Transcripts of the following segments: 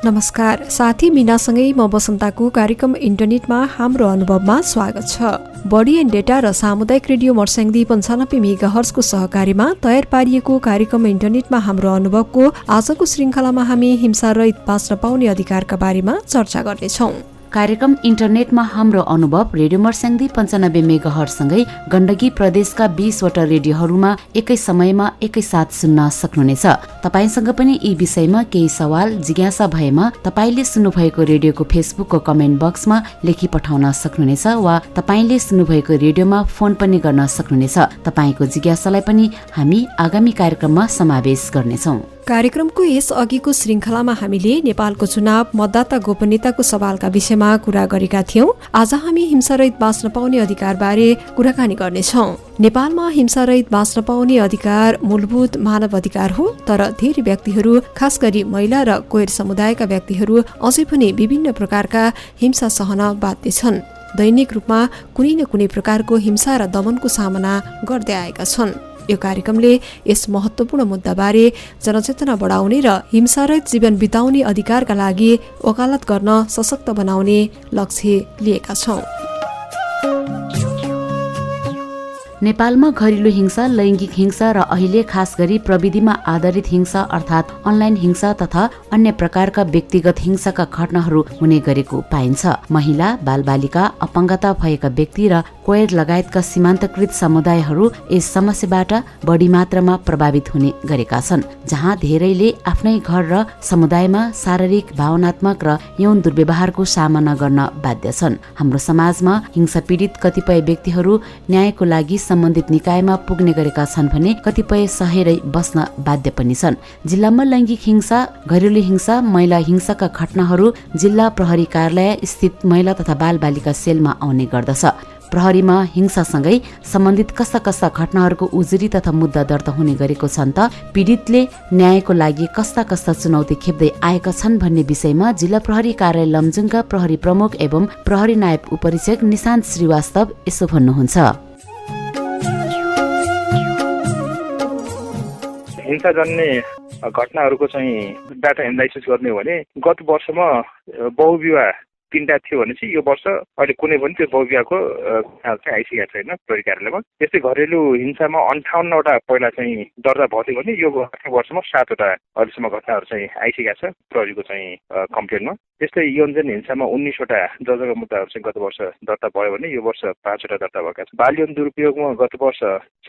नमस्कार साथी मीनासँगै म बसन्ताको कार्यक्रम इन्टरनेटमा हाम्रो अनुभवमा स्वागत छ। बडी एन्ड डेटा र सामुदायिक रेडियो मर्स्याङ्दी 95 मेगाहर्जको सहकार्यमा तयार पारिएको कार्यक्रम इन्टरनेटमा हाम्रो अनुभवको आजको श्रृङ्खलामा हामी हिंसारहित बाँच्न पाउने अधिकारका बारेमा चर्चा गर्नेछौँ। कार्यक्रम इन्टरनेटमा हाम्रो अनुभव रेडियो मर्स्याङ्दी 95 मेगाहर्जसँगै गण्डकी प्रदेशका 20वटा रेडियोहरूमा एकै समयमा एकैसाथ सुन्न सक्नुहुनेछ। तपाईसँग पनि यी विषयमा केही सवाल जिज्ञासा भएमा तपाईले सुन्नुभएको रेडियोको फेसबुकको कमेन्ट बक्समा लेखी पठाउन सक्नुहुनेछ वा तपाईले सुन्नुभएको रेडियोमा फोन पनि गर्न सक्नुहुनेछ। तपाईको जिज्ञासालाई पनि हामी आगामी कार्यक्रममा समावेश गर्नेछौँ। कार्यक्रमको यस अघिको श्रृङ्खलामा हामीले नेपालको चुनाव मतदाता गोपनीयताको सवालका विषयमा कुरा गरेका थियौं। आज हामी हिंसारहित बाँच्न पाउने अधिकारबारे कुराकानी गर्नेछौँ। नेपालमा हिंसारहित बाँच्न पाउने अधिकार मूलभूत मानव अधिकार हो, तर धेरै व्यक्तिहरू खास गरी महिला र कोयर समुदायका व्यक्तिहरू अझै पनि विभिन्न प्रकारका हिंसा सहन बाध्य छन्। दैनिक रूपमा कुनै न कुनै प्रकारको हिंसा र दमनको सामना गर्दै आएका छन्। यो कार्यक्रमले यस महत्त्वपूर्ण मुद्दाबारे जनचेतना बढाउने र हिंसारहित जीवन बिताउने अधिकारका लागि वकालत गर्न सशक्त बनाउने लक्ष्य लिएका छौँ। नेपालमा घरेलु हिंसा, लैङ्गिक हिंसा र अहिले खास गरी प्रविधिमा आधारित हिंसा अर्थात् अनलाइन हिंसा तथा अन्य प्रकारका व्यक्तिगत हिंसाका घटनाहरू हुने गरेको पाइन्छ। महिला, बालबालिका, अपाङ्गता भएका व्यक्ति र कोयर लगायतका सीमान्तकृत समुदायहरू यस समस्याबाट बढी मात्रामा प्रभावित हुने गरेका छन्, जहाँ धेरैले आफ्नै घर र समुदायमा शारीरिक, भावनात्मक र यौन दुर्व्यवहारको सामना गर्न बाध्य छन्। हाम्रो समाजमा हिंसा पीडित कतिपय व्यक्तिहरू न्यायको लागि सम्बन्धित निकायमा पुग्ने गरेका छन् भने कतिपय सहेरै बस्न बाध्य पनि छन्। जिल्लामा लैङ्गिक हिंसा, घरेलु हिंसा, महिला हिंसाका घटनाहरू जिल्ला प्रहरी कार्यालय स्थित महिला तथा बालबालिका सेलमा आउने गर्दछ। प्रहरीमा हिंसासँगै सम्बन्धित कस्ता कस्ता घटनाहरूको उजुरी तथा मुद्दा दर्ता हुने गरेको छन् त पीडितले न्यायको लागि कस्ता कस्ता चुनौती खेप्दै आएका छन् भन्ने विषयमा जिल्ला प्रहरी कार्यालय लमजुङका प्रहरी प्रमुख एवं प्रहरी नायब उपरीक्षक निशान्त श्रीवास्तव यसो भन्नुहुन्छ। हिंसाजन्य घटनाहरूको चाहिँ डाटा एनालाइसिस गर्ने हो भने गत वर्षमा बहुविवाह 3टा थियो भने चाहिँ यो वर्ष अहिले कुनै पनि त्यो बहुविवाहको चाहिँ आइसकेको छैन प्रहरी कार्यालयमा। त्यस्तै घरेलु हिंसामा 58वटा पहिला चाहिँ दर्ता भएको थियो भने यो वर्षमा 7वटा अहिलेसम्म घटनाहरू चाहिँ आइसकेका छ प्रहरीको चाहिँ कम्प्लेनमा। त्यस्तै यौनजन्य हिंसामा 19वटा जजका मुद्दाहरू चाहिँ गत वर्ष दर्ता भयो भने यो वर्ष 5वटा दर्ता भएका छन्। बाल यौन दुरुपयोगमा गत वर्ष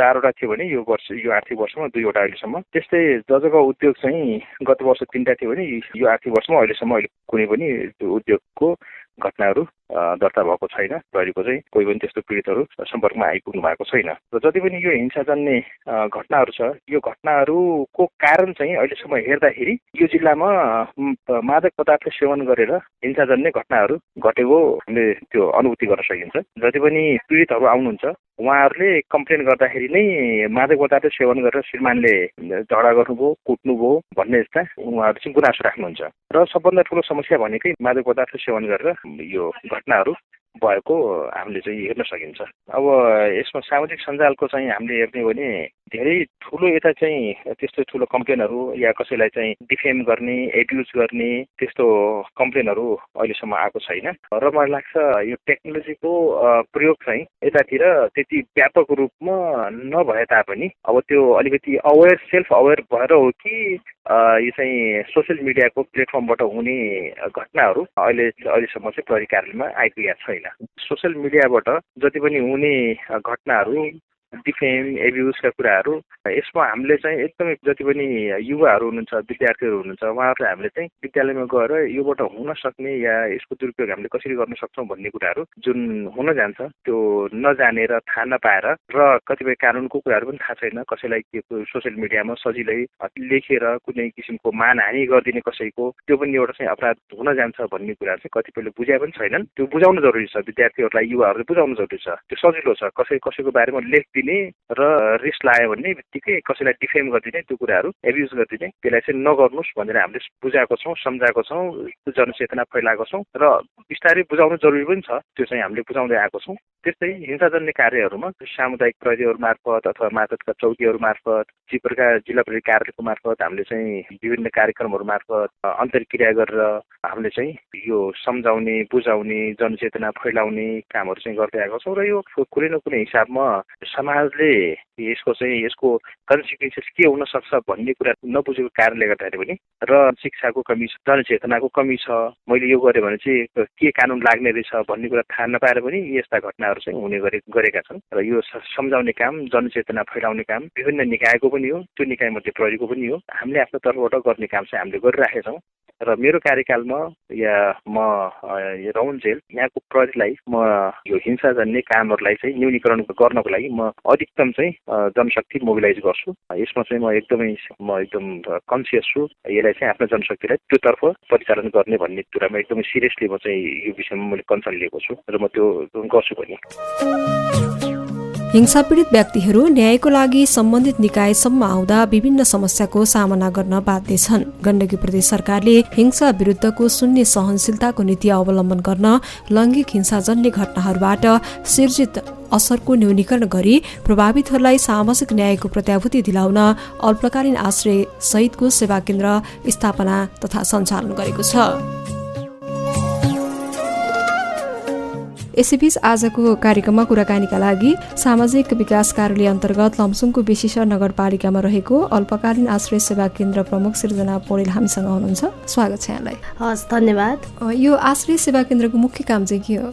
4वटा थियो भने यो आर्थिक वर्षमा 2वटा अहिलेसम्म। त्यस्तै जजका उद्योग चाहिँ गत वर्ष 3टा थियो भने यो आर्थिक वर्षमा अहिलेसम्म कुनै पनि उद्योगको घटनाहरू दर्ता भएको छैन। प्रहरीको चाहिँ कोही पनि त्यस्तो पीडितहरू सम्पर्कमा आइपुग्नु भएको छैन। र जति पनि यो हिंसाजन्य घटनाहरू छ, यो घटनाहरूको कारण चाहिँ अहिलेसम्म हेर्दाखेरि यो जिल्लामा मादक पदार्थ सेवन गरेर हिंसाजन्य घटनाहरू घटेको हामीले त्यो अनुभूति गर्न सकिन्छ। जति पनि पीडितहरू आउनुहुन्छ उहाँहरूले कम्प्लेन गर्दाखेरि नै मादक पदार्थ सेवन गरेर श्रीमानले झगडा गर्नुभयो, कुट्नुभयो भन्ने जस्ता उहाँहरू चाहिँ गुनासो राख्नुहुन्छ। र सबभन्दा ठुलो समस्या भनेकै मादक पदार्थ सेवन गरेर यो घटनाहरू भएको हामीले चाहिँ हेर्न सकिन्छ। अब यसमा सामाजिक सञ्जालको चाहिँ हामीले हेर्ने हो भने धेरै ठुलो यता चाहिँ त्यस्तो ठुलो कम्प्लेनहरू या कसैलाई चाहिँ डिफेम गर्ने, एब्युज गर्ने त्यस्तो कम्प्लेनहरू अहिलेसम्म आएको छैन। र मलाई लाग्छ यो टेक्नोलोजीको प्रयोग चाहिँ यतातिर त्यति व्यापक रूपमा नभए तापनि अब त्यो अलिकति सेल्फ अवेर भएर हो कि यो चाहिँ सोसियल मिडियाको प्लेटफर्मबाट हुने घटनाहरू अहिलेसम्म चाहिँ प्रहरी कार्यालयमा आइपुगेका छैन। सोसियल मिडियाबाट जति पनि हुने घटनाहरू, डिफेम, एब्युजका कुराहरू यसमा हामीले चाहिँ एकदमै जति पनि युवाहरू हुनुहुन्छ, विद्यार्थीहरू हुनुहुन्छ उहाँहरूलाई हामीले चाहिँ विद्यालयमा गएर योबाट हुन सक्ने या यसको दुरुपयोग हामीले कसरी गर्न सक्छौँ भन्ने कुराहरू जुन हुन जान्छ त्यो नजानेर थाहा नपाएर र कतिपय कानुनको कुराहरू पनि थाहा छैन, कसैलाई सोसियल मिडियामा सजिलै लेखेर कुनै किसिमको मानहानि गरिदिने कसैको त्यो पनि एउटा चाहिँ अपराध हुन जान्छ भन्ने कुरा चाहिँ कतिपयले बुझाए पनि छैनन्। त्यो बुझाउन जरुरी छ, विद्यार्थीहरूलाई युवाहरूले बुझाउन जरुरी छ। त्यो सजिलो छ, कसैको बारेमा लेखिदिने दिने र रिस लाग्यो भन्ने बित्तिकै कसैलाई डिफेम गरिदिने, त्यो कुराहरू एब्युज गरिदिने, त्यसलाई चाहिँ नगर्नुहोस् भनेर हामीले बुझाएको छौँ, सम्झाएको छौँ, जनचेतना फैलाएको छौँ र बिस्तारै बुझाउनु जरुरी पनि छ। त्यो चाहिँ हामीले बुझाउँदै आएको छौँ। त्यस्तै हिंसाजन्य कार्यहरूमा सामुदायिक प्रहरीहरू मार्फत अथवा मातहतका चौकीहरू मार्फत, जिल्ला प्रहरी कार्यालयको मार्फत हामीले चाहिँ विभिन्न कार्यक्रमहरू मार्फत अन्तर्क्रिया गरेर हामीले चाहिँ यो सम्झाउने, बुझाउने, जनचेतना फैलाउने कामहरू चाहिँ गर्दै आएको छौँ र यो कुनै न कुनै हिसाबमा समाजले यसको कन्सिक्वेन्सेस के हुन सक्छ भन्ने कुरा नबुझेको कारणले गर्दाखेरि पनि र शिक्षाको कमी छ, जनचेतनाको कमी छ, मैले यो गरेँ भने चाहिँ के कानुन लाग्ने रहेछ भन्ने कुरा थाहा नपाएर पनि यस्ता घटनाहरू चाहिँ हुने गरेका छन् र यो सम्झाउने काम, जनचेतना फैलाउने काम विभिन्न निकायको पनि हो, त्यो निकायमध्ये प्रहरीको पनि हो। हामीले आफ्नो तर्फबाट गर्ने काम चाहिँ हामीले गरिराखेका छौँ र मेरो कार्यकालमा या म रौनजेल यहाँको प्रहरीलाई म यो हिंसाजन्य कामहरूलाई चाहिँ न्यूनीकरण गर्नको लागि म अधिकतम चाहिँ जनशक्ति मोबिलाइज गर्छु। यसमा चाहिँ म एकदम कन्सियस छु। यसलाई चाहिँ आफ्नो जनशक्तिलाई त्योतर्फ परिचालन गर्ने भन्ने कुरामा एकदमै सिरियसली म चाहिँ यो विषयमा मैले कन्सर्न लिएको छु र म त्यो गर्छु पनि। हिंसा पीडित व्यक्तिहरू न्यायको लागि सम्बन्धित निकायसम्म आउँदा विभिन्न समस्याको सामना गर्न बाध्य छन्। गण्डकी प्रदेश सरकारले हिंसा विरुद्धको शून्य सहनशीलताको नीति अवलम्बन गर्न लैङ्गिक हिंसाजन्य घटनाहरूबाट सिर्जित असरको न्यूनीकरण गरी प्रभावितहरूलाई सामाजिक न्यायको प्रत्याभूति दिलाउन अल्पकालीन आश्रय सहितको सेवा केन्द्र स्थापना तथा सञ्चालन गरेको छ। यसैबीच आजको कार्यक्रममा कुराकानीका लागि सामाजिक विकास कार्यालय अन्तर्गत लमसुङको विशिष्ट नगरपालिकामा रहेको अल्पकालीन आश्रय सेवा केन्द्र प्रमुख सृजना पौडेल हामीसँग हुनुहुन्छ। स्वागत छ यहाँलाई। हस्, धन्यवाद। यो आश्रय सेवा केन्द्रको मुख्य काम चाहिँ के हो?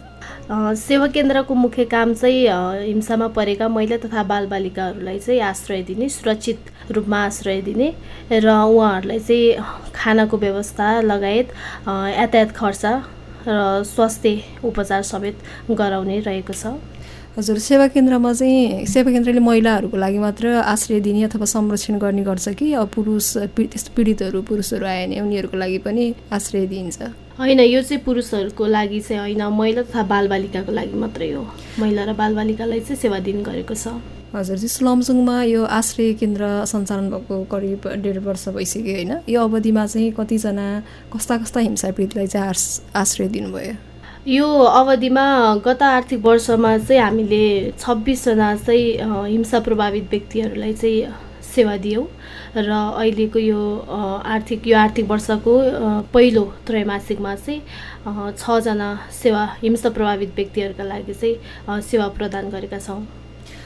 सेवा केन्द्रको मुख्य काम चाहिँ हिंसामा परेका महिला तथा बालबालिकाहरूलाई चाहिँ आश्रय दिने, सुरक्षित रूपमा आश्रय दिने र उहाँहरूलाई चाहिँ खानाको व्यवस्था लगायत यातायात खर्च र स्वास्थ्य उपचार समेत गराउने रहेको छ। हजुर, सेवा केन्द्रमा चाहिँ सेवा केन्द्रले महिलाहरूको लागि मात्र आश्रय दिने अथवा संरक्षण गर्ने गर्छ कि पीडितहरू पुरुषहरू आए भने उनीहरूको लागि पनि आश्रय दिइन्छ? होइन, यो चाहिँ पुरुषहरूको लागि चाहिँ होइन, महिला तथा बालबालिकाको लागि मात्रै हो। महिला र बालबालिकालाई चाहिँ सेवा दिने गरेको छ। हजुर, जस्तो लमसुङमा यो आश्रय केन्द्र सञ्चालन भएको करिब 1.5 वर्ष भइसक्यो होइन? यो अवधिमा चाहिँ कतिजना कस्ता हिंसा पीडितलाई चाहिँ आश्रय दिनुभयो? यो अवधिमा गत आर्थिक वर्षमा चाहिँ हामीले 26 जना चाहिँ हिंसा प्रभावित व्यक्तिहरूलाई चाहिँ सेवा दियौँ र अहिलेको यो आर्थिक वर्षको पहिलो त्रैमासिकमा चाहिँ 6 जना हिंसा प्रभावित व्यक्तिहरूका लागि चाहिँ सेवा प्रदान गरेका छौँ।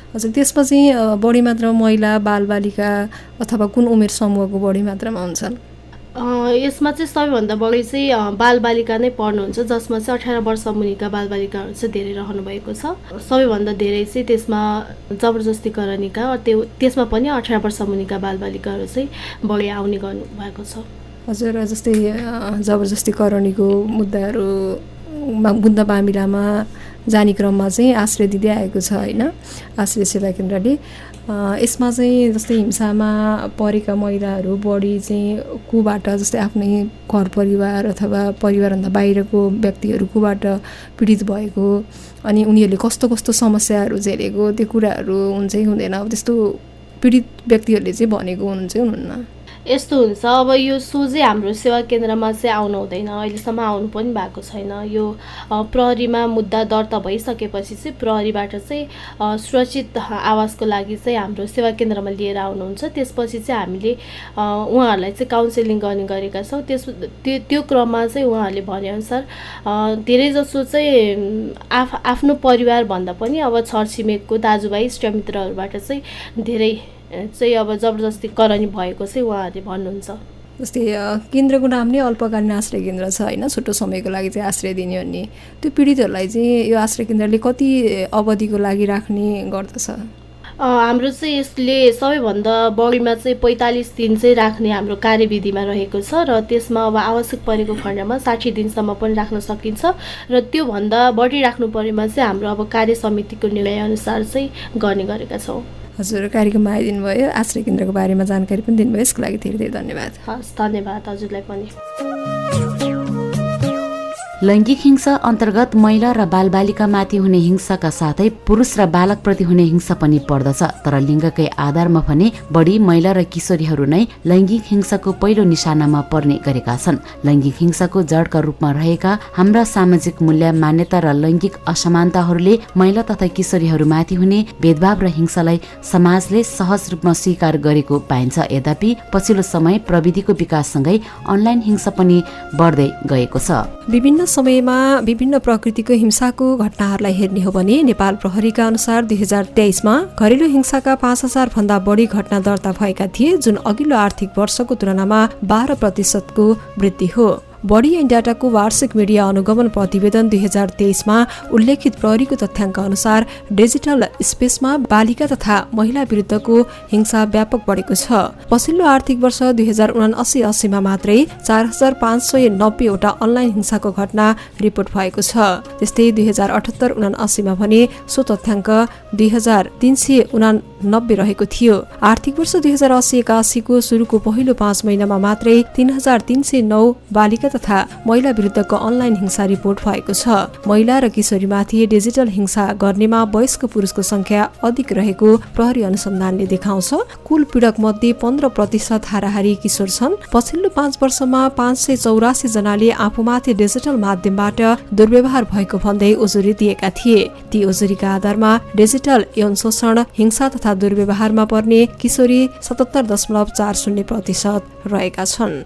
हजुर, त्यसमा चाहिँ बढी मात्रामा महिला बालबालिका अथवा कुन उमेर समूहको बढी मात्रामा हुन्छन्? यसमा चाहिँ सबैभन्दा बढी चाहिँ बालबालिका नै पर्नुहुन्छ, जसमा चाहिँ 18 वर्ष मुनिका बालबालिकाहरू चाहिँ धेरै रहनु भएको छ। सबैभन्दा धेरै चाहिँ त्यसमा जबरजस्तीकरणीका त्यसमा पनि 18 वर्ष मुनिका बालबालिकाहरू चाहिँ बढी आउने गर्नु भएको छ। हजुर, जस्तै जबरजस्तीकरणीको मुद्दा मामिलामा जाने क्रममा चाहिँ आश्रय दिँदै आएको छ होइन आश्रय सेवा केन्द्रले। यसमा चाहिँ जस्तै हिंसामा परेका महिलाहरू बढी चाहिँ कोबाट, जस्तै आफ्नै घर परिवार अथवा परिवारभन्दा बाहिरको व्यक्तिहरू कोबाट पीडित भएको, अनि उनीहरूले कस्तो समस्याहरू झेलेको, त्यो कुराहरू हुन्छ कि हुँदैन? अब त्यस्तो पीडित व्यक्तिहरूले चाहिँ भनेको हुनुहुन्छ कि हुनुहुन्न? यस्तो हुन्छ, अब यो सोझै हाम्रो सेवा केन्द्रमा चाहिँ आउनु हुँदैन, अहिलेसम्म आउनु पनि भएको छैन। यो प्रहरीमा मुद्दा दर्ता भइसकेपछि चाहिँ प्रहरीबाट चाहिँ सुरक्षित आवासको लागि चाहिँ हाम्रो सेवा केन्द्रमा लिएर आउनुहुन्छ। त्यसपछि चाहिँ हामीले उहाँहरूलाई चाहिँ काउन्सिलिङ गर्ने गरेका छौँ। त्यो क्रममा चाहिँ उहाँहरूले भनेअनुसार धेरैजसो चाहिँ आफ्नो परिवारभन्दा पनि अब छरछिमेकको दाजुभाइ इष्टमित्रहरूबाट चाहिँ धेरै चाहिँ अब जबरजस्तीकरणी भएको चाहिँ उहाँहरूले भन्नुहुन्छ। जस्तै केन्द्रको नाम नै अल्पकालीन आश्रय केन्द्र छ होइन, छोटो समयको लागि चाहिँ आश्रय दिने भन्ने। त्यो पीडितहरूलाई चाहिँ यो आश्रय केन्द्रले कति अवधिको लागि राख्ने गर्दछ? हाम्रो चाहिँ यसले सबैभन्दा बढीमा चाहिँ 45 दिन चाहिँ राख्ने हाम्रो कार्यविधिमा रहेको छ र त्यसमा अब आवश्यक परेको खण्डमा 60 दिनसम्म पनि राख्न सकिन्छ र त्योभन्दा बढी राख्नु परेमा चाहिँ हाम्रो अब कार्य समितिको निर्णयअनुसार चाहिँ गर्ने गरेका छौँ। हजुर, कार्यक्रममा आइदिनु भयो, आश्रय केन्द्रको बारेमा जानकारी पनि दिनुभयो, यसको लागि धेरै धेरै धन्यवाद। हस्, धन्यवाद हजुरलाई पनि। लैङ्गिक हिंसा अन्तर्गत महिला र बालबालिकामाथि हुने हिंसाका साथै पुरुष र बालकप्रति हुने हिंसा पनि पर्दछ। तर लिङ्गकै आधारमा भने बढी महिला र किशोरीहरू नै लैङ्गिक हिंसाको पहिलो निशानामा पर्ने गरेका छन्। लैङ्गिक हिंसाको जडका रूपमा रहेका हाम्रा सामाजिक मूल्य, मान्यता र लैङ्गिक असमानताहरूले महिला तथा किशोरीहरूमाथि हुने भेदभाव र हिंसालाई समाजले सहज रूपमा स्वीकार गरेको पाइन्छ। यद्यपि पछिल्लो समय प्रविधिको विकाससँगै अनलाइन हिंसा पनि बढ्दै गएको छ। विभिन्न समयमा विभिन्न प्रकृतिको हिंसाको घटनाहरूलाई हेर्ने हो भने नेपाल प्रहरीका अनुसार 2023मा घरेलु हिंसाका 5000 भन्दा बढी घटना दर्ता भएका थिए, जुन अघिल्लो आर्थिक वर्षको तुलनामा 12% को वृद्धि हो। बढी ऐन डाटाको वार्षिक मिडिया अनुगमन प्रतिवेदन 2023मा उल्लेखित प्रहरीको तथ्याङ्क अनुसार डिजिटल स्पेसमा बालिका तथा महिला विरुद्धको हिंसा व्यापक बढेको छ। पछिल्लो आर्थिक वर्ष 2079-80मा मात्रै 4590 वटा अनलाइन हिंसाको घटना रिपोर्ट भएको छ। त्यस्तै 2078-79मा भने सो तथ्याङ्क 2389 रहेको थियो। आर्थिक वर्ष 2080-81 को सुरुको पहिलो 5 महिनामा मात्रै 3309 बालिका तथा महिला विरुद्धको अनलाइन हिंसा रिपोर्ट भएको छ। महिला र किशोरीमाथि डिजिटल हिंसा गर्नेमा वयस्क पुरुषको संख्या अधिक रहेको प्रहरी अनुसन्धानले देखाउँछ। कुल पीडक मध्ये 15% हाराहारी किशोर छन्। पछिल्लो 5 वर्षमा 584 जनाले आफूमाथि डिजिटल माध्यमबाट दुर्व्यवहार भएको भन्दै उजुरी दिएका थिए। ती उजुरीका आधारमा डिजिटल यौन शोषण, हिंसा तथा दुर्व्यवहारमा पर्ने किशोरी 77.40% रहेका छन्।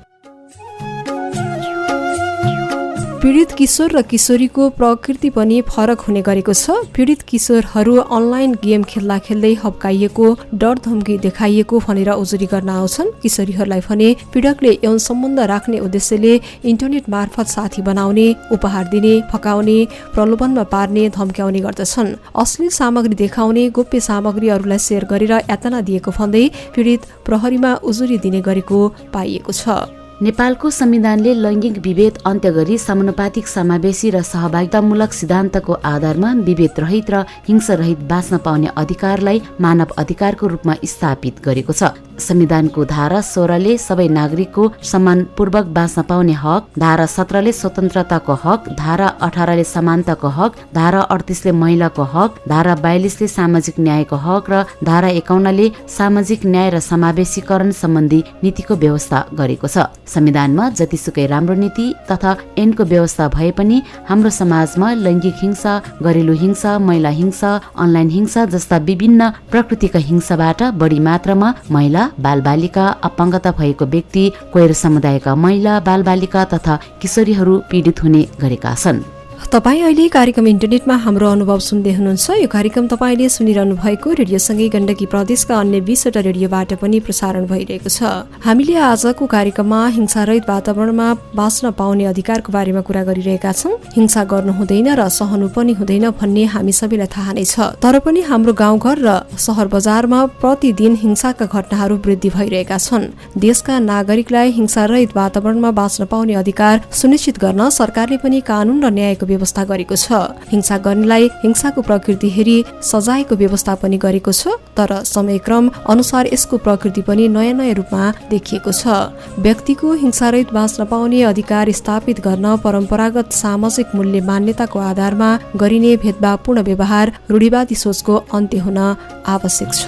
पीडित किशोर र किशोरीको प्रकृति पनि फरक हुने गरेको छ। पीडित किशोरहरू अनलाइन गेम खेल्दा खेल्दै हप्काइएको, डर धम्की देखाइएको भनेर उजुरी गर्न आउँछन्। किशोरीहरूलाई भने पीडकले यौन सम्बन्ध राख्ने उद्देश्यले इन्टरनेट मार्फत साथी बनाउने, उपहार दिने, फकाउने, प्रलोभनमा पार्ने, धम्क्याउने गर्दछन्। अश्लील सामग्री देखाउने, गोप्य सामग्रीहरूलाई शेयर गरेर यातना दिएको भन्दै पीडित प्रहरीमा उजुरी दिने गरेको पाइएको छ। नेपालको संविधानले लैङ्गिक विभेद अन्त्य गरी समानुपातिक, समावेशी र सहभागितामूलक सिद्धान्तको आधारमा विभेद रहित र हिंसा रहित बाँच्न पाउने अधिकारलाई मानव अधिकारको रूपमा स्थापित गरेको छ। संविधानको धारा 16ले सबै नागरिकको सम्मानपूर्वक बाँच्न पाउने हक, धारा 17ले स्वतन्त्रताको हक, धारा 18ले समानताको हक, धारा 38ले महिलाको हक, धारा 42ले सामाजिक न्यायको हक र धारा 51ले सामाजिक न्याय र समावेशीकरण सम्बन्धी नीतिको व्यवस्था गरेको छ। संविधानमा जतिसुकै राम्रो नीति तथा ऐनको व्यवस्था भए पनि हाम्रो समाजमा लैङ्गिक हिंसा, घरेलु हिंसा, महिला हिंसा, अनलाइन हिंसा जस्ता विभिन्न प्रकृतिका हिंसाबाट बढी मात्रामा महिला, बालबालिका, अपाङ्गता भएको व्यक्ति, कोयर समुदायका महिला, बालबालिका तथा किशोरीहरू पीडित हुने गरेका छन्। तपाईँ अहिले कार्यक्रम इन्टरनेटमा हाम्रो अनुभव सुन्दै हुनुहुन्छ। यो कार्यक्रम तपाईँले सुनिरहनु भएको रेडियोसँगै गण्डकी प्रदेशका अन्य 20वटा रेडियोबाट पनि प्रसारण भइरहेको छ। हामीले आजको कार्यक्रममा हिंसारहित वातावरणमा बाँच्न पाउने अधिकारको बारेमा कुरा गरिरहेका छौँ। हिंसा गर्नु हुँदैन र सहनु पनि हुँदैन भन्ने हामी सबैलाई थाहा नै छ। तर पनि हाम्रो गाउँघर र सहर बजारमा प्रतिदिन हिंसाका घटनाहरू वृद्धि भइरहेका छन्। देशका नागरिकलाई हिंसारहित वातावरणमा बाँच्न पाउने अधिकार सुनिश्चित गर्न सरकारले पनि कानून र न्यायको व्यवस्था गरेको छ। हिंसा गर्नेलाई हिंसाको प्रकृति हेरी सजायको व्यवस्था पनि गरेको छ। तर समयक्रम अनुसार यसको प्रकृति पनि नयाँ नयाँ रूपमा देखिएको छ। व्यक्तिको हिंसारहित बाँच्न पाउने अधिकार स्थापित गर्न परम्परागत सामाजिक मूल्य मान्यताको आधारमा गरिने भेदभावपूर्ण व्यवहार, रूढिवादी सोचको अन्त्य हुन आवश्यक छ।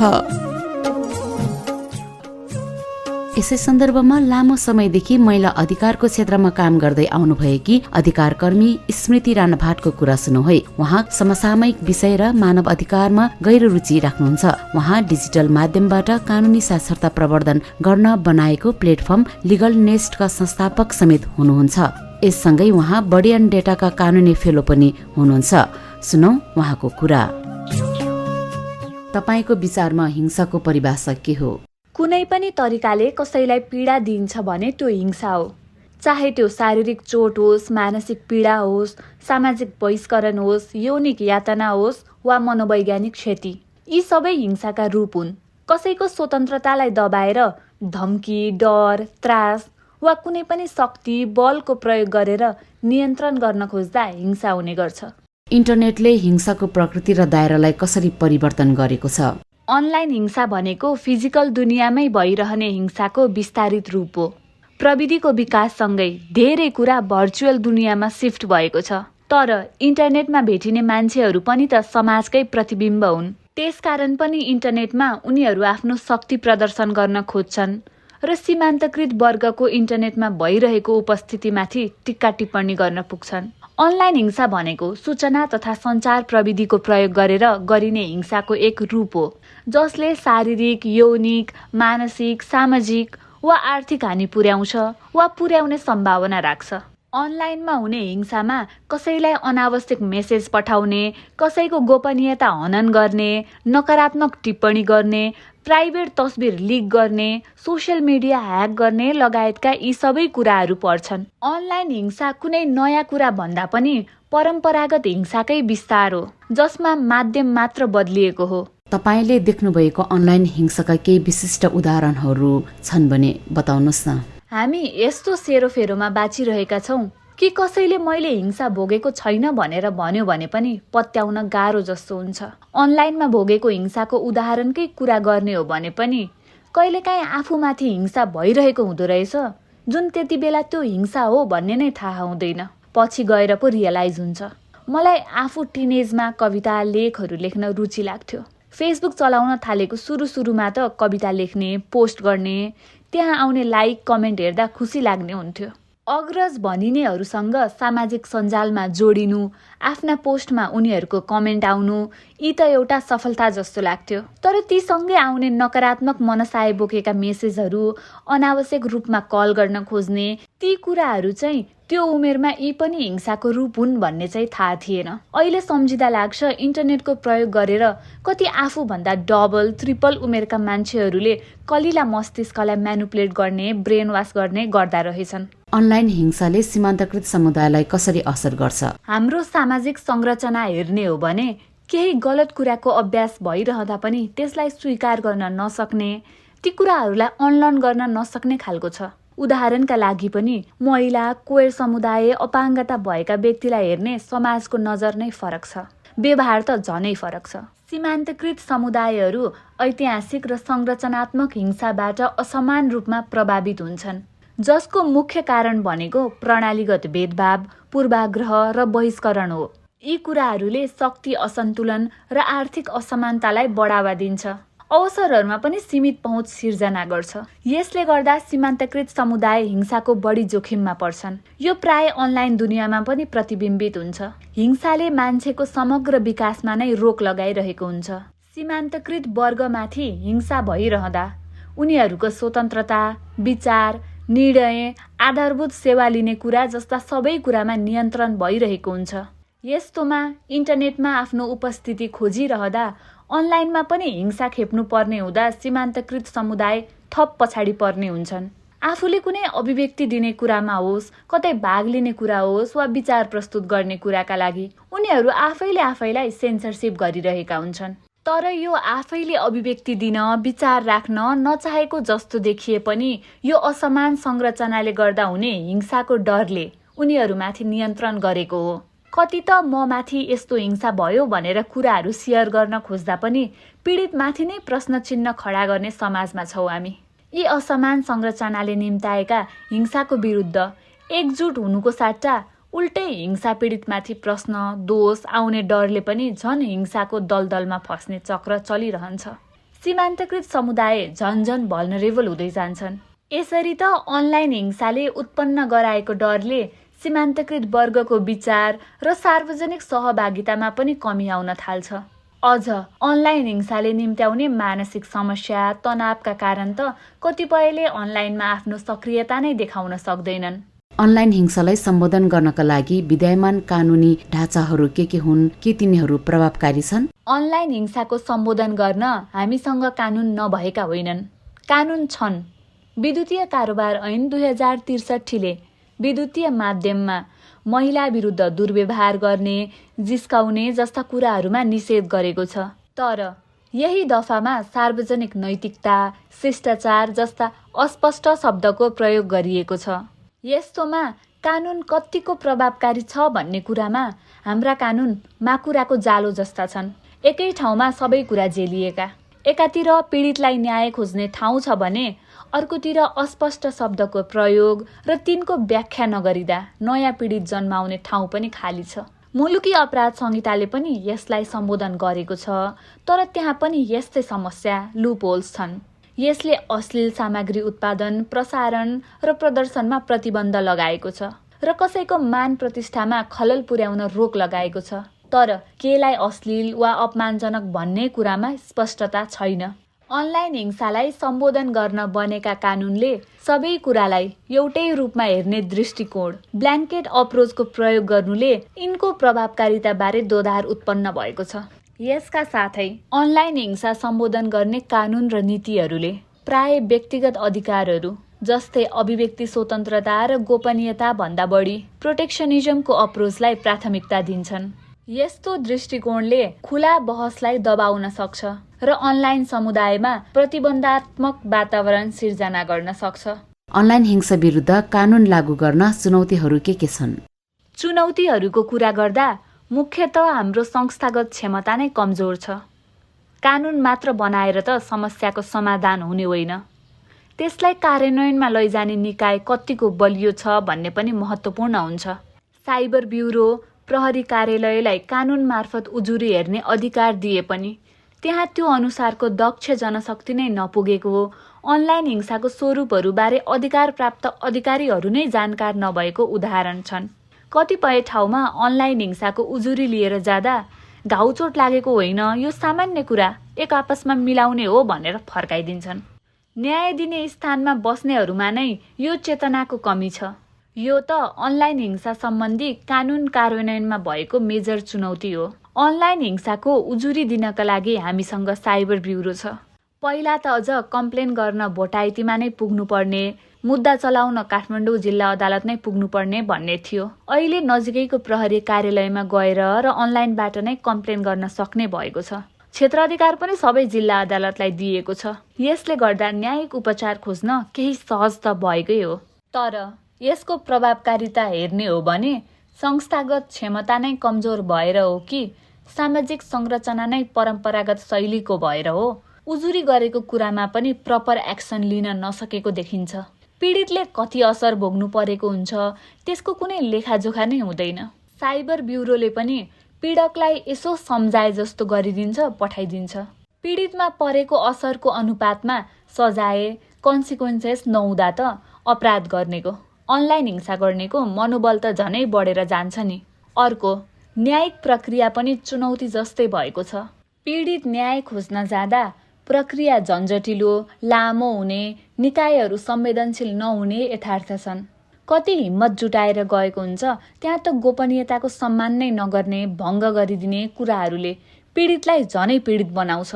यसै सन्दर्भमा लामो समयदेखि महिला अधिकारको क्षेत्रमा काम गर्दै आउनुभएकी अधिकार कर्मी स्मृति राणा भाटको कुरा सुनौ है। उहाँ समसामयिक विषय र मानव अधिकारमा गहिरो रुचि राख्नुहुन्छ। उहाँ डिजिटल माध्यमबाट कानुनी साक्षरता प्रवर्धन गर्न बनाएको प्लेटफर्म लिगल नेस्टका संस्थापक समेत हुनुहुन्छ। यससँगै उहाँ बडी एन्ड डेटाका कानुनी फेलो पनि हुनुहुन्छ। सुनौ उहाँको कुरा। तपाईको विचारमा हिंसाको परिभाषा के हो? कुनै पनि तरिकाले कसैलाई पीडा दिन्छ भने त्यो हिंसा हो। चाहे त्यो शारीरिक चोट होस्, मानसिक पीडा होस्, सामाजिक बहिष्करण होस्, यौनिक यातना होस् वा मनोवैज्ञानिक क्षति, यी सबै हिंसाका रूप हुन्। कसैको स्वतन्त्रतालाई दबाएर धम्की, डर, त्रास वा कुनै पनि शक्ति, बलको प्रयोग गरेर नियन्त्रण गर्न खोज्दा हिंसा हुने गर्छ। इन्टरनेटले हिंसाको प्रकृति र दायरालाई कसरी परिवर्तन गरेको छ? अनलाइन हिंसा भनेको फिजिकल दुनियाँमै भइरहने हिंसाको विस्तारित रूप हो। प्रविधिको विकाससँगै धेरै कुरा भर्चुअल दुनियाँमा सिफ्ट भएको छ। तर इन्टरनेटमा भेटिने मान्छेहरू पनि त समाजकै प्रतिबिम्ब हुन्। त्यसकारण पनि इन्टरनेटमा उनीहरू आफ्नो शक्ति प्रदर्शन गर्न खोज्छन् र सीमान्तकृत वर्गको इन्टरनेटमा भइरहेको उपस्थितिमाथि टिक्का टिप्पणी गर्न पुग्छन्। अनलाइन हिंसा भनेको सूचना तथा सञ्चार प्रविधिको प्रयोग गरेर गरिने हिंसाको एक रूप हो, जसले शारीरिक, यौनिक, मानसिक, सामाजिक वा आर्थिक हानि पुर्याउँछ वा पुर्याउने सम्भावना राख्छ। अनलाइनमा हुने हिंसामा कसैलाई अनावश्यक मेसेज पठाउने, कसैको गोपनीयता हनन गर्ने, नकारात्मक टिप्पणी गर्ने, प्राइभेट तस्बिर लिक गर्ने, सोसियल मिडिया ह्याक गर्ने लगायतका यी सबै कुराहरू पर्छन्। अनलाइन हिंसा कुनै नयाँ कुरा भन्दा पनि परम्परागत हिंसाकै विस्तार हो, जसमा माध्यम मात्र बदलिएको हो। तपाईले देख्नुभएको अनलाइन हिंसाका केही विशिष्ट उदाहरणहरू छन् भने बताउनुहोस् न। हामी यस्तो सेरोफेरोमा बाँचिरहेका छौँ कि कसैले मैले हिंसा भोगेको छैन भनेर भन्यो भने पनि पत्याउन गाह्रो जस्तो हुन्छ। अनलाइनमा भोगेको हिंसाको उदाहरणकै कुरा गर्ने हो भने पनि कहिलेकाहीँ आफूमाथि हिंसा भइरहेको हुँदो रहेछ, जुन त्यति बेला त्यो हिंसा हो भन्ने नै थाहा हुँदैन, पछि गएर पो रियलाइज हुन्छ। मलाई आफू टिनेजमा कविता लेखहरू लेख्न रुचि लाग्थ्यो। फेसबुक चलाउन थालेको सुरुमा त कविता लेख्ने, पोस्ट गर्ने, त्यहाँ आउने लाइक कमेन्ट हेर्दा खुसी लाग्ने हुन्थ्यो। अग्रज भनिनेहरूसँग सामाजिक सञ्जालमा जोडिनु, आफ्ना पोस्टमा उनीहरूको कमेन्ट आउनु, यी त एउटा सफलता जस्तो लाग्थ्यो। तर ती सँगै आउने नकारात्मक मनसाय बोकेका मेसेजहरू, अनावश्यक रूपमा कल गर्न खोज्ने, ती कुराहरू चाहिँ त्यो उमेरमा यी पनि हिंसाको रूप हुन् भन्ने चाहिँ थाहा थिएन। अहिले सम्झिँदा लाग्छ इन्टरनेटको प्रयोग गरेर कति आफूभन्दा डबल, ट्रिपल उमेरका मान्छेहरूले कलिला मस्तिष्कलाई म्यानुपुलेट गर्ने, ब्रेन वास गर्ने गर्दा रहेछन्। अनलाइन हिंसाले सीमान्तकृत समुदायलाई कसरी असर गर्छ? हाम्रो सामाजिक संरचना हेर्ने हो भने केही गलत कुराको अभ्यास भइरहँदा पनि त्यसलाई स्वीकार गर्न नसक्ने, ती कुराहरूलाई अनलर्न गर्न नसक्ने खालको छ। उदाहरणका लागि पनि महिला, क्वेयर समुदाय, अपाङ्गता भएका व्यक्तिलाई हेर्ने समाजको नजर नै फरक छ, व्यवहार त झनै फरक छ। सीमान्तकृत समुदायहरू ऐतिहासिक र संरचनात्मक हिंसाबाट असमान रूपमा प्रभावित हुन्छन्, जसको मुख्य कारण भनेको प्रणालीगत भेदभाव, पूर्वाग्रह र बहिष्करण हो। यी कुराहरूले शक्ति असन्तुलन र आर्थिक असमानतालाई बढावा दिन्छ, अवसरहरूमा पनि सीमित पहुँच सिर्जना गर्छ। यसले गर्दा सीमान्तकृत समुदाय हिंसाको बढी जोखिममा पर्छन्। यो प्राय अनलाइन दुनियाँमा पनि प्रतिबिम्बित हुन्छ। हिंसाले मान्छेको समग्र विकासमा नै रोक लगाइरहेको हुन्छ। सीमान्तकृत वर्गमाथि हिंसा भइरहँदा उनीहरूको स्वतन्त्रता, विचार, निर्णय, आधारभूत सेवा लिने कुरा जस्ता सबै कुरामा नियन्त्रण भइरहेको हुन्छ। यस्तोमा इन्टरनेटमा आफ्नो उपस्थिति खोजिरहँदा अनलाइनमा पनि हिंसा खेप्नु पर्ने हुँदा सीमान्तकृत समुदाय थप पछाडि पर्ने हुन्छन्। आफूले कुनै अभिव्यक्ति दिने कुरामा होस्, कतै भाग लिने कुरा होस् वा विचार प्रस्तुत गर्ने कुराका लागि उनीहरू आफैले आफैलाई सेन्सरसिप गरिरहेका हुन्छन्। तर यो आफैले अभिव्यक्ति दिन, विचार राख्न नचाहेको जस्तो देखिए पनि यो असमान संरचनाले गर्दा हुने हिंसाको डरले उनीहरूमाथि नियन्त्रण गरेको हो। कति त म माथि यस्तो हिंसा भयो भनेर कुराहरू सेयर गर्न खोज्दा पनि पीडितमाथि नै प्रश्न चिन्ह खडा गर्ने समाजमा छौँ हामी। यी असमान संरचनाले निम्ताएका हिंसाको विरुद्ध एकजुट हुनुको सट्टा उल्टै हिंसा पीडितमाथि प्रश्न, दोष आउने डरले पनि झन हिंसाको दलदलमा फस्ने चक्र चलिरहन्छ। सीमान्तकृत समुदाय झन भल्नरेबल हुँदै जान्छन्। यसरी त अनलाइन हिंसाले उत्पन्न गराएको डरले सीमान्तकृत वर्गको विचार र सार्वजनिक सहभागितामा पनि कमी आउन थाल्छ। अझ अनलाइन हिंसाले निम्त्याउने मानसिक समस्या, तनावका कारण त कतिपयले अनलाइनमा आफ्नो सक्रियता नै देखाउन सक्दैनन्। अनलाइन हिंसालाई सम्बोधन गर्नका लागि विद्यमान कानुनी ढाँचाहरू के हुन्? के तिनीहरू प्रभावकारी छन्? अनलाइन हिंसाको सम्बोधन गर्न हामीसँग कानुन नभएका होइनन्, कानुन छन्। विद्युतीय कारोबार ऐन 2063ले विद्युतीय माध्यममा महिला विरुद्ध दुर्व्यवहार गर्ने, जिस्काउने जस्ता कुराहरूमा निषेध गरेको छ। तर यही दफामा सार्वजनिक नैतिकता, शिष्टाचार जस्ता अस्पष्ट शब्दको प्रयोग गरिएको छ। यस्तोमा कानुन कतिको प्रभावकारी छ भन्ने कुरामा हाम्रा कानुन माकुराको जालो जस्ता छन्, एकै ठाउँमा सबै कुरा जेलिएका। एकातिर पीडितलाई न्याय खोज्ने ठाउँ छ भने अर्कोतिर अस्पष्ट शब्दको प्रयोग र तिनको व्याख्या नगरिदा नयाँ पीडित जन्माउने ठाउँ पनि खाली छ। मुलुकी अपराध संहिताले पनि यसलाई सम्बोधन गरेको छ, तर त्यहाँ पनि यस्तै समस्या लुपहोल्स छन्। यसले अश्लील सामग्री उत्पादन, प्रसारण र प्रदर्शनमा प्रतिबन्ध लगाएको छ र कसैको मान प्रतिष्ठामा खलल पुर्याउन रोक लगाएको छ, तर केलाई अश्लील वा अपमानजनक भन्ने कुरामा स्पष्टता छैन। अनलाइन हिंसालाई सम्बोधन गर्न बनेका कानुनले सबै कुरालाई एउटै रूपमा हेर्ने दृष्टिकोण, ब्ल्याङ्केट अप्रोचको प्रयोग गर्नुले यिनको प्रभावकारिताबारे दोधार उत्पन्न भएको छ। यसका साथै अनलाइन हिंसा सम्बोधन गर्ने कानुन र नीतिहरूले प्राय व्यक्तिगत अधिकारहरू जस्तै अभिव्यक्ति स्वतन्त्रता र गोपनीयता भन्दा बढी प्रोटेक्सनिजमको अप्रोचलाई प्राथमिकता दिन्छन्। यस्तो दृष्टिकोणले खुला बहसलाई दबाउन सक्छ र अनलाइन समुदायमा प्रतिबन्धात्मक वातावरण सिर्जना गर्न सक्छ। अनलाइन हिंसा विरुद्ध कानुन लागू गर्न चुनौतीहरू के छन्? चुनौतीहरूको कुरा गर्दा मुख्यतः हाम्रो संस्थागत क्षमता नै कमजोर छ। कानुन मात्र बनाएर त समस्याको समाधान हुने होइन, त्यसलाई कार्यान्वयनमा लैजाने निकाय कतिको बलियो छ भन्ने पनि महत्त्वपूर्ण हुन्छ। साइबर ब्युरो, प्रहरी कार्यालयलाई कानुन मार्फत उजुरी हेर्ने अधिकार दिए पनि त्यहाँ त्यो अनुसारको दक्ष जनशक्ति नै नपुगेको हो। अनलाइन हिंसाको स्वरूपहरूबारे अधिकार प्राप्त अधिकारीहरू नै जानकार नभएको उदाहरण छन्। कतिपय ठाउँमा अनलाइन हिंसाको उजुरी लिएर जाँदा घाउचोट लागेको होइन, यो सामान्य कुरा, एक आपसमा मिलाउने हो भनेर फर्काइदिन्छन्। न्याय दिने स्थानमा बस्नेहरूमा नै यो चेतनाको कमी छ। यो त अनलाइन हिंसा सम्बन्धी कानुन कार्यान्वयनमा भएको मेजर चुनौती हो। अनलाइन हिंसाको उजुरी दिनका लागि हामीसँग साइबर ब्युरो छ। पहिला त अझ कम्प्लेन गर्न भोटाइतीमा नै पुग्नुपर्ने, मुद्दा चलाउन काठमाडौँ जिल्ला अदालत नै पुग्नुपर्ने भन्ने थियो। अहिले नजिकैको प्रहरी कार्यालयमा गएर र अनलाइनबाट नै कम्प्लेन गर्न सक्ने भएको छ। क्षेत्राधिकार पनि सबै जिल्ला अदालतलाई दिएको छ। यसले गर्दा न्यायिक उपचार खोज्न केही सहज त भएकै हो, तर यसको प्रभावकारिता हेर्ने हो भने संस्थागत क्षमता नै कमजोर भएर हो कि सामाजिक संरचना नै परम्परागत शैलीको भएर हो, उजुरी गरेको कुरामा पनि प्रपर एक्सन लिन नसकेको देखिन्छ। पीडितले कति असर भोग्नु परेको हुन्छ त्यसको कुनै लेखाजोखा नै हुँदैन। साइबर ब्युरोले पनि पीडकलाई यसो सम्झाए जस्तो गरिदिन्छ, पठाइदिन्छ। पीडितमा परेको असरको अनुपातमा सजाय, कन्सिक्वेन्सेस नहुँदा त अपराध गर्नेको, अनलाइन हिंसा गर्नेको मनोबल त झनै बढेर जान्छ नि। अर्को, न्यायिक प्रक्रिया पनि चुनौती जस्तै भएको छ। पीडित न्याय खोज्न जाँदा प्रक्रिया झन्झटिलो, लामो हुने, निकायहरू संवेदनशील नहुने यथार्थ छन्। कति हिम्मत जुटाएर गएको हुन्छ, त्यहाँ त गोपनीयताको सम्मान नै नगर्ने, भङ्ग गरिदिने कुराहरूले पीडितलाई झनै पीडित बनाउँछ।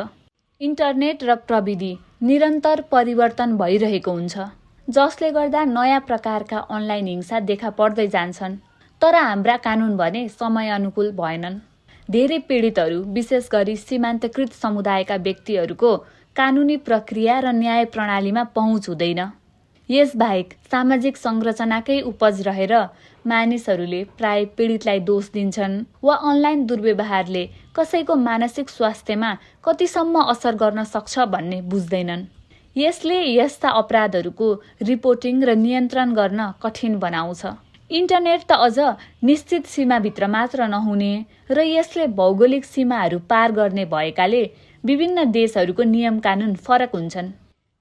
इन्टरनेट र प्रविधि निरन्तर परिवर्तन भइरहेको हुन्छ, जसले गर्दा नयाँ प्रकारका अनलाइन हिंसा देखा पर्दै जान्छन्। तर हाम्रा कानुन भने समय अनुकूल भएनन्। धेरै पीडितहरू, विशेष गरी सीमान्तकृत समुदायका व्यक्तिहरूको कानुनी प्रक्रिया र न्याय प्रणालीमा पहुँच हुँदैन। यसबाहेक सामाजिक संरचनाकै उपज रहेर मानिसहरूले प्राय पीडितलाई दोष दिन्छन् वा अनलाइन दुर्व्यवहारले कसैको मानसिक स्वास्थ्यमा कतिसम्म असर गर्न सक्छ भन्ने बुझ्दैनन्। यसले यस्ता अपराधहरूको रिपोर्टिङ र नियन्त्रण गर्न कठिन बनाउँछ। इन्टरनेट त अझ निश्चित सीमाभित्र मात्र नहुने र यसले भौगोलिक सीमाहरू पार गर्ने भएकाले विभिन्न देशहरूको नियम कानुन फरक हुन्छन्।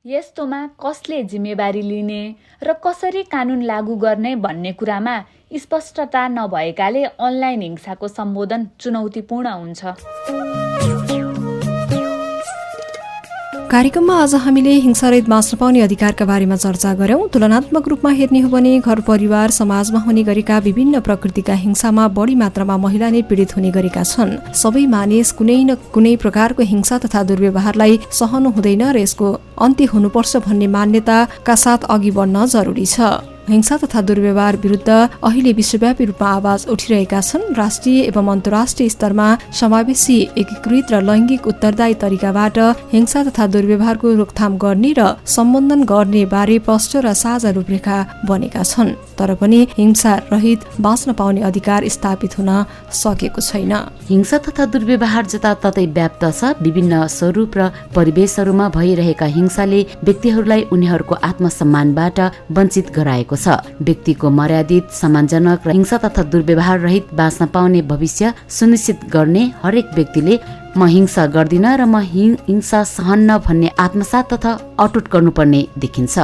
यस्तोमा कसले जिम्मेवारी लिने र कसरी कानुन लागू गर्ने भन्ने कुरामा स्पष्टता नभएकाले अनलाइन हिंसाको सम्बोधन चुनौतीपूर्ण हुन्छ। कार्यक्रममा आज हामीले हिंसारहित बाँच्न पाउने अधिकारका बारेमा चर्चा गर्यौं। तुलनात्मक रूपमा हेर्ने हो भने घर परिवार समाजमा हुने गरेका विभिन्न प्रकृतिका हिंसामा बढी मात्रामा महिला नै पीडित हुने गरेका छन्। सबै मानिस कुनै न कुनै प्रकारको हिंसा तथा दुर्व्यवहारलाई सहनु हुँदैन र यसको अन्त्य हुनुपर्छ भन्ने मान्यताका साथ अघि बढ्न जरुरी छ। हिंसा तथा दुर्व्यवहार विरुद्ध अहिले विश्वव्यापी रूपमा आवाज उठिरहेका छन्। राष्ट्रिय एवं अन्तर्राष्ट्रिय स्तरमा समावेशी, एकीकृत र लैङ्गिक उत्तरदायी तरिकाबाट हिंसा तथा दुर्व्यवहारको रोकथाम गर्ने र सम्बोधन गर्ने बारे स्पष्ट र साझा रूपरेखा बनेका छन्। तर पनि हिंसा रहित बाँच्न पाउने अधिकार स्थापित हुन सकेको छैन। हिंसा तथा दुर्व्यवहार जताततै व्याप्त छ। विभिन्न स्वरूप र परिवेशहरूमा भइरहेका हिंसाले व्यक्तिहरूलाई उनीहरूको आत्मसम्मानबाट वञ्चित गराएको छ। व्यक्तिको मर्यादित, सम्मानजनक र हिंसा तथा दुर्व्यवहार रहित बाँच्न पाउने भविष्य सुनिश्चित गर्ने हरेक व्यक्तिले म हिंसा गर्दिन र म हिंसा सहन्न भन्ने आत्मसात तथा अटुट गर्नुपर्ने देखिन्छ।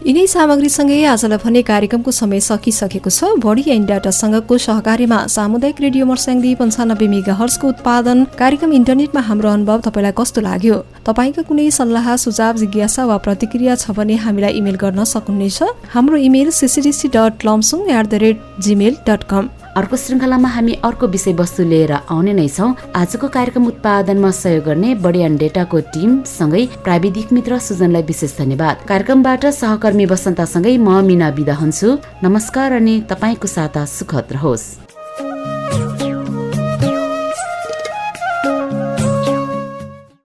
यिनै सामग्रीसँगै आजलाई भने कार्यक्रमको समय सकिसकेको छ। बढी एन्ड डाटा संघको सहकार्यमा सामुदायिक रेडियो मर्स्याङ्दी 95 मेगाहर्जको उत्पादन कार्यक्रम इन्टरनेटमा हाम्रो अनुभव तपाईँलाई कस्तो लाग्यो? तपाईँका कुनै सल्लाह, सुझाव, जिज्ञासा वा प्रतिक्रिया छ भने हामीलाई इमेल गर्न सक्नुहुनेछ। हाम्रो इमेल ccdc.lomsung@gmail.com। अर्को श्रृङ्खलामा हामी अर्को विषयवस्तु लिएर आउने नै छौँ। आजको कार्यक्रम उत्पादनमा सहयोग गर्ने बढी एन्ड डेटाको टिम सँगै प्राविधिक मित्र सुजनलाई विशेष धन्यवाद। कार्यक्रमबाट सहकर्मी वसन्तसँगै म मीना बिदा हुन्छु। नमस्कार अनि तपाईँको साता सुखद रहोस्।